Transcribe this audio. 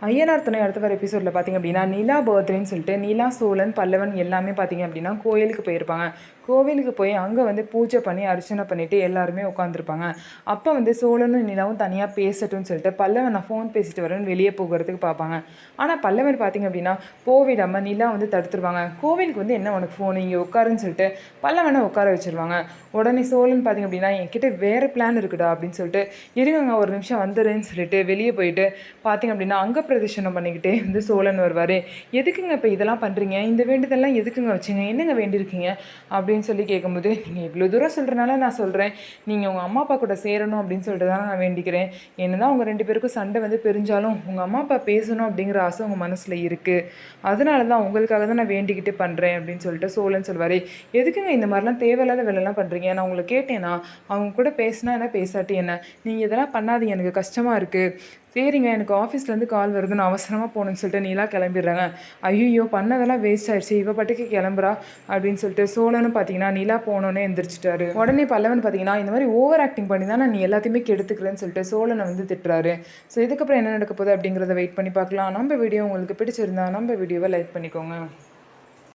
ஐயனார் துணை அடுத்த வர எபிசோடில் பார்த்திங்க அப்படின்னா நிலா பர்த்டேன்னு சொல்லிட்டு நிலா, சோழன், பல்லவன் எல்லாமே பார்த்திங்க அப்படின்னா கோயிலுக்கு போயிருப்பாங்க. கோவிலுக்கு போய் அங்கே வந்து பூஜை பண்ணி அர்ச்சனை பண்ணிவிட்டு எல்லாருமே உட்காந்துருப்பாங்க. அப்போ வந்து சோழனும் நிலாவும் தனியாக பேசட்டும்னு சொல்லிட்டு பல்லவன் நான் ஃபோன் பேசிட்டு வரேன்னு வெளியே போகிறதுக்கு பார்ப்பாங்க. ஆனால் பல்லவன் பார்த்திங்க அப்படின்னா போவிடாமல் நிலா வந்து தடுத்துருவாங்க. கோவிலுக்கு வந்து என்ன உனக்கு ஃபோன், இங்கே உட்காருன்னு சொல்லிட்டு பல்லவனை உட்கார வச்சுருவாங்க. உடனே சோழன் பார்த்திங்க அப்படின்னா என்கிட்ட வேறு பிளான் இருக்குடா அப்படின்னு சொல்லிட்டு இருங்க ஒரு நிமிஷம் வந்துடுறேன்னு சொல்லிட்டு வெளியே போயிட்டு பார்த்திங்க அப்படின்னா அங்கே பிரதர்ஷனம் பண்ணிக்கிட்டே வந்து சோழன் வருவார். எதுக்குங்க இப்போ இதெல்லாம் பண்ணுறீங்க, இந்த வேண்டுதெல்லாம் எதுக்குங்க வச்சுங்க, என்னங்க வேண்டியிருக்கீங்க அப்படின்னு சொல்லி கேட்கும்போது, நீங்கள் இவ்வளோ தூரம் சொல்கிறனால நான் சொல்கிறேன், நீங்கள் உங்கள் அம்மா அப்பா கூட சேரணும் அப்படின்னு சொல்லிட்டு தான் நான் வேண்டிக்கிறேன். என்னதான் உங்கள் 2 பேருக்கும் சண்டை வந்து பிரிஞ்சாலும் உங்கள் அம்மா அப்பா பேசணும் அப்படிங்கிற ஆசை உங்கள் மனசில் இருக்குது, அதனால தான் உங்களுக்காக தான் நான் வேண்டிக்கிட்டு பண்ணுறேன் அப்படின்னு சொல்லிட்டு சோழன் சொல்வார். எதுக்குங்க இந்த மாதிரிலாம் தேவையில்லாத வேலைலாம் பண்ணுறீங்க, நான் உங்களை கேட்டேன்னா அவங்க கூட பேசினா என்ன பேசாட்டி என்ன, நீங்கள் இதெல்லாம் பண்ணாதீங்க, எனக்கு கஷ்டமாக இருக்குது. சரிங்க எனக்கு ஆஃபீஸ்லேருந்து கால் வருது, நான் அவசரமாக போகணுன்னு சொல்லிட்டு நீலா கிளம்பிடுறாங்க. ஐயோ பண்ணதெல்லாம் வேஸ்ட் ஆயிடுச்சு, இவ பாட்டுக்கு கிளம்புறா அப்படின்னு சொல்லிட்டு சோழனும் பார்த்தீங்கன்னா நிலா போனோன்னே எந்திரிச்சிட்டாரு. உடனே பல்லவன் பார்த்தீங்கன்னா இந்த மாதிரி ஓவர் ஆக்டிங் பண்ணி தான் நான் நீ எல்லாத்தையுமே கெடுத்துக்கிறேன்னு சொல்லிட்டு சோழனை வந்து திட்டுறாரு. ஸோ இதுக்கப்புறம் என்ன நடக்க போகுது அப்படிங்கிறத வெயிட் பண்ணி பார்க்கலாம். நம்ம வீடியோ உங்களுக்கு பிடிச்சிருந்தா நம்ம வீடியோவை லைக் பண்ணிக்கோங்க.